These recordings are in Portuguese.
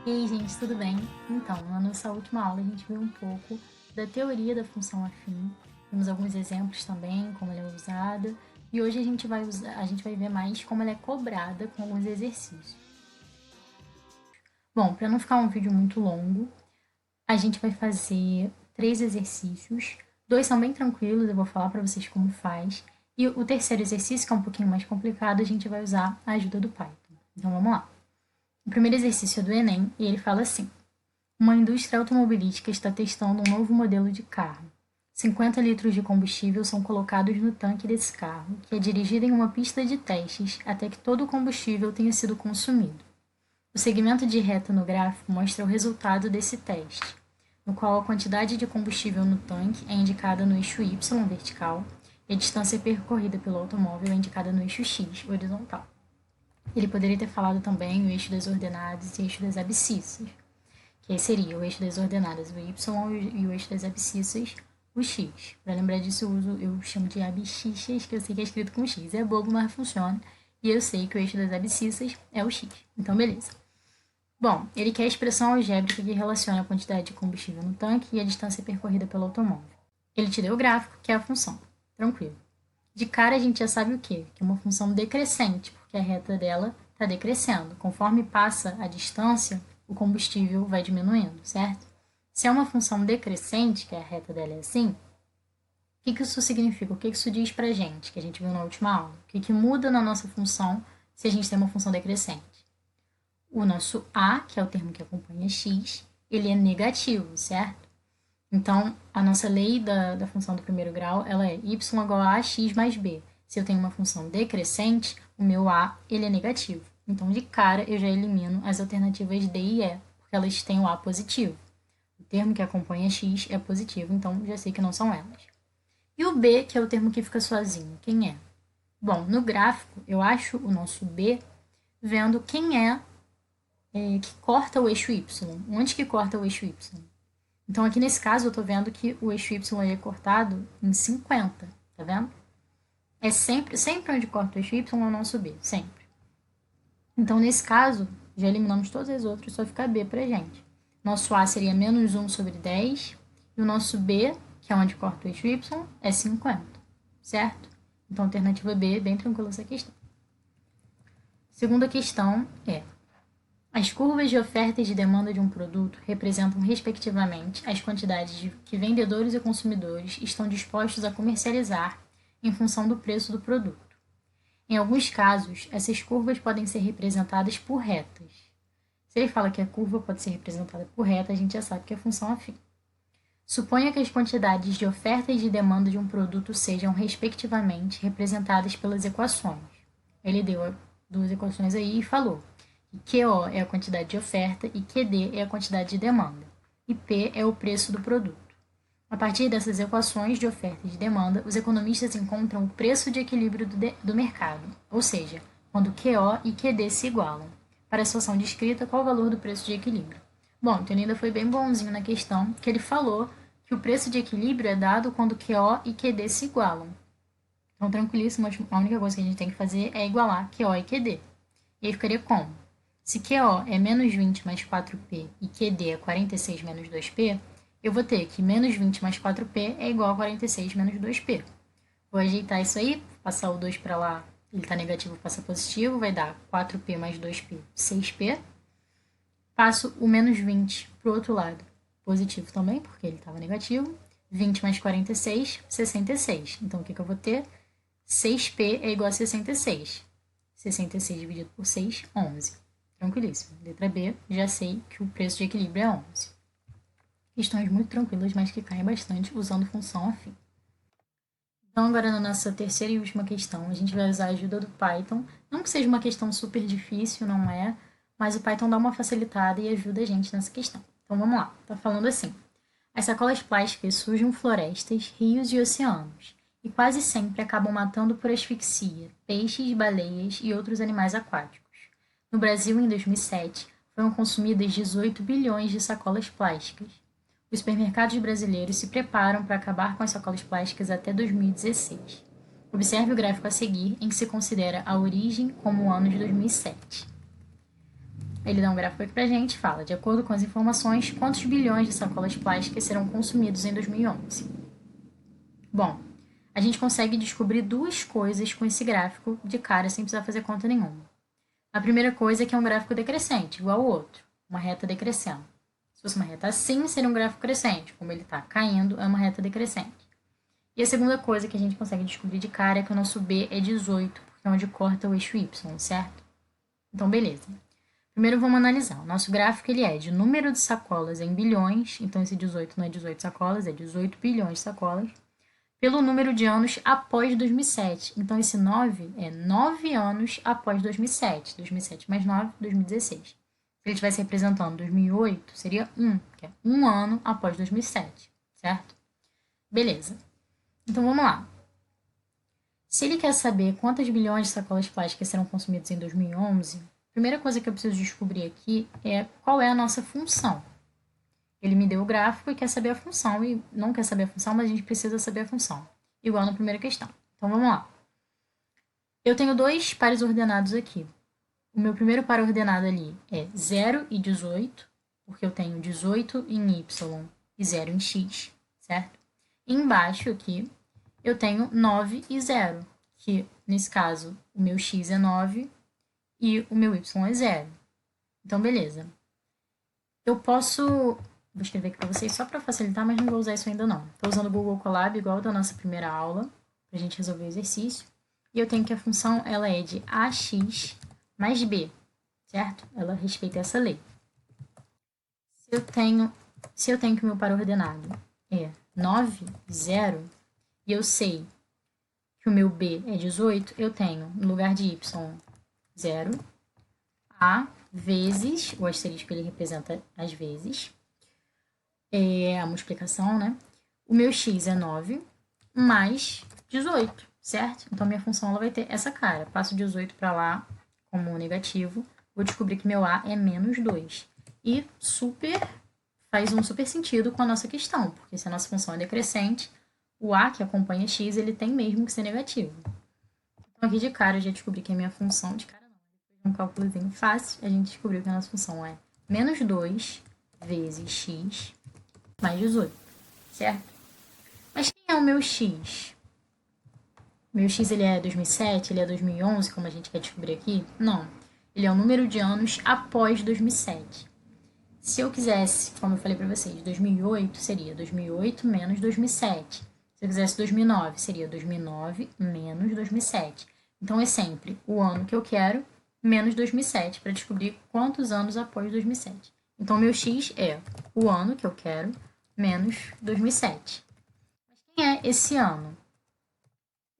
E aí, gente, tudo bem? Então, na nossa última aula a gente viu um pouco da teoria da função afim, vimos alguns exemplos também, como ela é usada, e hoje a gente vai ver mais como ela é cobrada com alguns exercícios. Bom, para não ficar um vídeo muito longo, a gente vai fazer 3 exercícios. 2 são bem tranquilos, eu vou falar para vocês como faz. E o terceiro exercício, que é um pouquinho mais complicado, a gente vai usar a ajuda do Python. Então vamos lá. O primeiro exercício é do Enem e ele fala assim: uma indústria automobilística está testando um novo modelo de carro. 50 litros de combustível são colocados no tanque desse carro, que é dirigido em uma pista de testes até que todo o combustível tenha sido consumido. O segmento de reta no gráfico mostra o resultado desse teste, no qual a quantidade de combustível no tanque é indicada no eixo Y vertical e a distância percorrida pelo automóvel é indicada no eixo X horizontal. Ele poderia ter falado também o eixo das ordenadas e o eixo das abscissas, que aí seria o eixo das ordenadas o Y e o eixo das abscissas o X. Para lembrar disso, eu chamo de abscissas, que eu sei que é escrito com X. É bobo, mas funciona. E eu sei que o eixo das abscissas é o X. Então, beleza. Bom, ele quer a expressão algébrica que relaciona a quantidade de combustível no tanque e a distância percorrida pelo automóvel. Ele te deu o gráfico, que é a função. Tranquilo. De cara a gente já sabe o quê? Que é uma função decrescente, porque a reta dela está decrescendo. Conforme passa a distância, o combustível vai diminuindo, certo? Se é uma função decrescente, que a reta dela é assim, o que isso significa? O que isso diz pra gente, que a gente viu na última aula? O que muda na nossa função se a gente tem uma função decrescente? O nosso A, que é o termo que acompanha x, ele é negativo, certo? Então, a nossa lei da função do primeiro grau, ela é y igual a x mais b. Se eu tenho uma função decrescente, o meu a ele é negativo. Então, de cara, eu já elimino as alternativas d e e, porque elas têm o a positivo. O termo que acompanha x é positivo, então já sei que não são elas. E o b, que é o termo que fica sozinho, quem é? Bom, no gráfico, eu acho o nosso b vendo quem que corta o eixo y. Onde que corta o eixo y? Então, aqui nesse caso, eu estou vendo que o eixo Y é cortado em 50, tá vendo? É sempre onde corta o eixo Y é o nosso B, sempre. Então, nesse caso, já eliminamos todas as outras, só fica B pra gente. Nosso A seria menos 1 sobre 10, e o nosso B, que é onde corta o eixo Y, é 50, certo? Então, alternativa B, bem tranquila essa questão. Segunda questão é: as curvas de oferta e de demanda de um produto representam, respectivamente, as quantidades que vendedores e consumidores estão dispostos a comercializar em função do preço do produto. Em alguns casos, essas curvas podem ser representadas por retas. Se ele fala que a curva pode ser representada por reta, a gente já sabe que é função afim. Suponha que as quantidades de oferta e de demanda de um produto sejam, respectivamente, representadas pelas equações. Ele deu 2 equações aí e falou que QO é a quantidade de oferta e QD é a quantidade de demanda, e P é o preço do produto. A partir dessas equações de oferta e de demanda, os economistas encontram o preço de equilíbrio do mercado, ou seja, quando QO e QD se igualam. Para a situação descrita, qual o valor do preço de equilíbrio? Bom, então ele ainda foi bem bonzinho na questão, que ele falou que o preço de equilíbrio é dado quando QO e QD se igualam. Então, tranquilíssimo, a única coisa que a gente tem que fazer é igualar QO e QD. E aí ficaria como? Se QO é menos 20 mais 4P e QD é 46 menos 2P, eu vou ter que menos 20 mais 4P é igual a 46 menos 2P. Vou ajeitar isso aí, passar o 2 para lá, ele está negativo, passa positivo, vai dar 4P mais 2P, 6P. Passo o menos 20 para o outro lado, positivo também, porque ele estava negativo. 20 mais 46, 66. Então, o que eu vou ter? 6P é igual a 66. 66 dividido por 6, 11. Tranquilíssimo. Letra B, já sei que o preço de equilíbrio é 11. Questões muito tranquilas, mas que caem bastante usando função afim. Então, agora na nossa terceira e última questão, a gente vai usar a ajuda do Python. Não que seja uma questão super difícil, não é, mas o Python dá uma facilitada e ajuda a gente nessa questão. Então, vamos lá. Tá falando assim: as sacolas plásticas sujam florestas, rios e oceanos, e quase sempre acabam matando por asfixia peixes, baleias e outros animais aquáticos. No Brasil, em 2007, foram consumidas 18 bilhões de sacolas plásticas. Os supermercados brasileiros se preparam para acabar com as sacolas plásticas até 2016. Observe o gráfico a seguir, em que se considera a origem como o ano de 2007. ele dá um gráfico aqui pra gente, fala, de acordo com as informações, quantos bilhões de sacolas plásticas serão consumidos em 2011? Bom, a gente consegue descobrir duas coisas com esse gráfico de cara sem precisar fazer conta nenhuma. A primeira coisa é que é um gráfico decrescente, igual ao outro, uma reta decrescendo. Se fosse uma reta assim, seria um gráfico crescente. Como ele está caindo, é uma reta decrescente. E a segunda coisa que a gente consegue descobrir de cara é que o nosso B é 18, porque é onde corta o eixo Y, certo? Então, beleza. Primeiro vamos analisar. O nosso gráfico ele é de número de sacolas em bilhões, então esse 18 não é 18 sacolas, é 18 bilhões de sacolas, pelo número de anos após 2007. Então esse 9 é 9 anos após 2007. 2007 mais 9, 2016. Se ele estivesse representando 2008, seria 1, que é um ano após 2007, certo? Beleza. Então vamos lá. Se ele quer saber quantas bilhões de sacolas plásticas serão consumidas em 2011, a primeira coisa que eu preciso descobrir aqui é qual é a nossa função. Ele me deu o gráfico e quer saber a função, e não quer saber a função, mas a gente precisa saber a função, igual na primeira questão. Então vamos lá. Eu tenho dois pares ordenados aqui. O meu primeiro par ordenado ali é 0 e 18, porque eu tenho 18 em Y e 0 em X, certo? E embaixo aqui eu tenho 9 e 0, que nesse caso o meu X é 9 e o meu Y é 0. Então, beleza. Eu posso. Vou escrever aqui para vocês só para facilitar, mas não vou usar isso ainda não. Estou usando o Google Colab igual da nossa primeira aula, para a gente resolver o exercício. E eu tenho que a função ela é de ax mais b, certo? Ela respeita essa lei. Se eu tenho que o meu par ordenado é 9, 0, e eu sei que o meu b é 18, eu tenho, no lugar de y, 0, a vezes, o asterisco ele representa as vezes, é a multiplicação, né? O meu x é 9 mais 18, certo? Então, minha função ela vai ter essa cara. Passo 18 para lá como negativo, vou descobrir que meu a é menos 2. E faz um super sentido com a nossa questão, porque se a nossa função é decrescente, o a que acompanha x, ele tem mesmo que ser negativo. Então, aqui de cara, eu já descobri que a minha função, de cara não, depois de um cálculozinho fácil, a gente descobriu que a nossa função é menos 2 vezes x mais 18, certo? Mas quem é o meu x? Meu x ele é 2007, ele é 2011, como a gente quer descobrir aqui? Não. Ele é o número de anos após 2007. Se eu quisesse, como eu falei para vocês, 2008 seria 2008 menos 2007. Se eu quisesse 2009, seria 2009 menos 2007. Então é sempre o ano que eu quero menos 2007 para descobrir quantos anos após 2007. Então meu x é o ano que eu quero menos 2007. Mas quem é esse ano?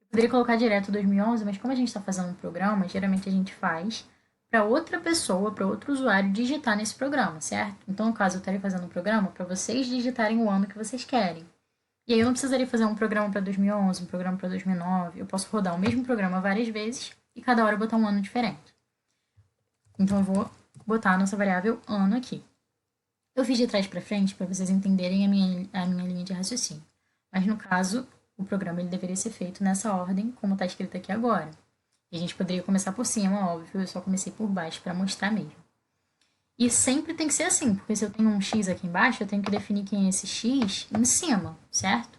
Eu poderia colocar direto 2011, mas como a gente está fazendo um programa, geralmente a gente faz para outra pessoa, para outro usuário digitar nesse programa, certo? Então, no caso, eu estaria fazendo um programa para vocês digitarem o ano que vocês querem. E aí eu não precisaria fazer um programa para 2011, um programa para 2009. Eu posso rodar o mesmo programa várias vezes e cada hora botar um ano diferente. Então, eu vou botar a nossa variável ano aqui. Eu fiz de trás para frente para vocês entenderem a minha linha de raciocínio. Mas, no caso, o programa ele deveria ser feito nessa ordem, como está escrito aqui agora. E a gente poderia começar por cima, óbvio, eu só comecei por baixo para mostrar mesmo. E sempre tem que ser assim, porque se eu tenho um x aqui embaixo, eu tenho que definir quem é esse x em cima, certo?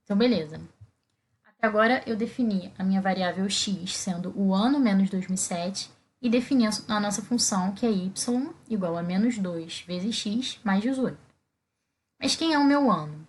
Então, beleza. Até agora eu defini a minha variável x sendo o ano menos 2007 e defini a nossa função, que é y igual a menos 2 vezes x mais 18. Mas quem é o meu ano?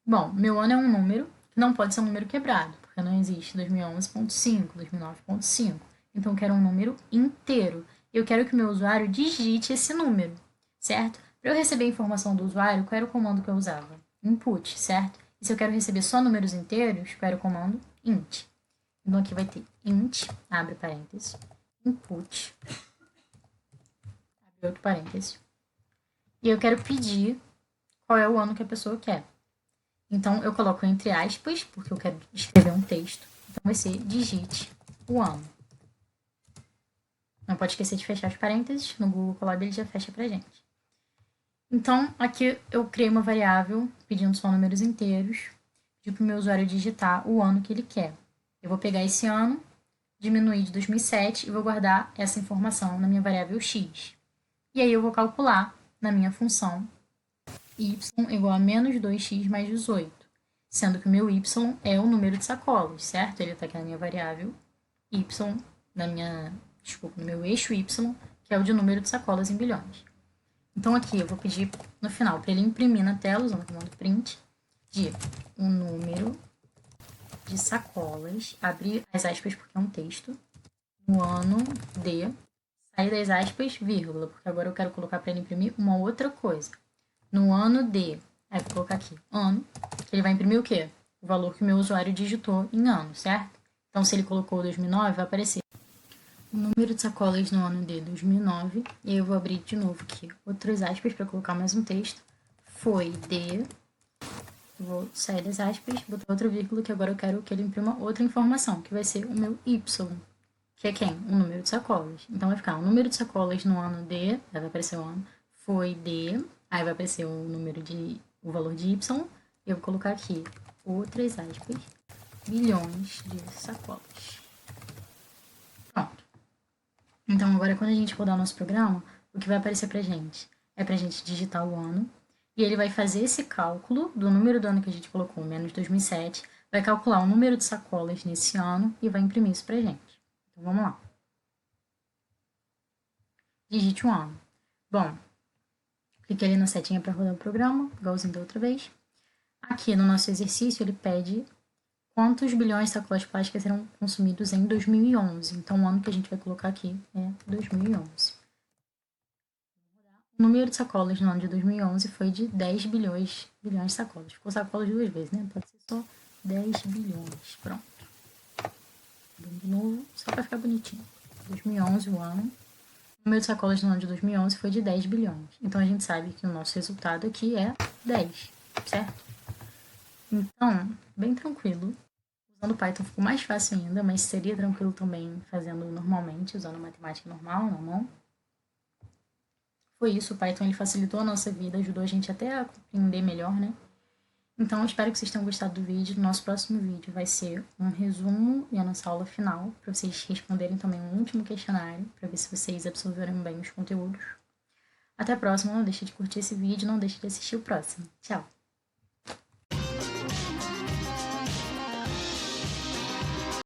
Bom, meu ano é um número que não pode ser um número quebrado, porque não existe 2011.5, 2009.5. Então, eu quero um número inteiro. Eu quero que o meu usuário digite esse número, certo? Para eu receber a informação do usuário, qual era o comando que eu usava? Input, certo? E se eu quero receber só números inteiros, qual era o comando? Int. Então, aqui vai ter int, abre parênteses, input, abre outro parênteses. E eu quero pedir qual é o ano que a pessoa quer. Então, eu coloco entre aspas, porque eu quero escrever um texto. Então, vai ser digite o ano. Não pode esquecer de fechar os parênteses. No Google Colab ele já fecha pra gente. Então, aqui eu criei uma variável pedindo só números inteiros. Pedi para o meu usuário digitar o ano que ele quer. Eu vou pegar esse ano, diminuir de 2007 e vou guardar essa informação na minha variável x. E aí eu vou calcular na minha função y igual a menos 2x mais 18, sendo que o meu y é o número de sacolas, certo? Ele está aqui na minha variável y, no meu eixo y, que é o de número de sacolas em bilhões. Então aqui eu vou pedir no final para ele imprimir na tela, usando o comando print, de um número de sacolas, abrir as aspas porque é um texto, no ano de, sair das aspas, vírgula, porque agora eu quero colocar para ele imprimir uma outra coisa. No ano de, aí vou colocar aqui, ano, que ele vai imprimir o quê? O valor que o meu usuário digitou em ano, certo? Então se ele colocou 2009, vai aparecer o número de sacolas no ano de 2009, e aí eu vou abrir de novo aqui outras aspas para colocar mais um texto, foi de, vou sair das aspas, botar outra vírgula, que agora eu quero que ele imprima outra informação, que vai ser o meu y, que é quem? O número de sacolas. Então vai ficar o número de sacolas no ano de, aí vai aparecer o ano, foi de, aí vai aparecer o valor de y, e eu vou colocar aqui outras aspas, bilhões de sacolas. Pronto. Então agora quando a gente rodar o nosso programa, o que vai aparecer pra gente? É pra gente digitar o ano, e ele vai fazer esse cálculo do número do ano que a gente colocou, menos 2007, vai calcular o número de sacolas nesse ano e vai imprimir isso pra gente. Então vamos lá. Digite um ano. Bom, clique ali na setinha para rodar o programa, igualzinho da outra vez. Aqui no nosso exercício ele pede quantos bilhões de sacolas plásticas serão consumidos em 2011. Então o ano que a gente vai colocar aqui é 2011. O número de sacolas no ano de 2011 foi de 10 bilhões de sacolas. Ficou sacolas duas vezes, né? Pode ser só 10 bilhões. Pronto. De novo, só para ficar bonitinho. 2011, o ano. O número de sacolas no ano de 2011 foi de 10 bilhões. Então a gente sabe que o nosso resultado aqui é 10, certo? Então, bem tranquilo. Usando o Python ficou mais fácil ainda, mas seria tranquilo também fazendo normalmente, usando matemática normal, na mão. Foi isso, o Python ele facilitou a nossa vida, ajudou a gente até a compreender melhor, né? Então, eu espero que vocês tenham gostado do vídeo. Nosso próximo vídeo vai ser um resumo e a nossa aula final, para vocês responderem também um último questionário, para ver se vocês absorveram bem os conteúdos. Até a próxima, não deixe de curtir esse vídeo, não deixe de assistir o próximo. Tchau!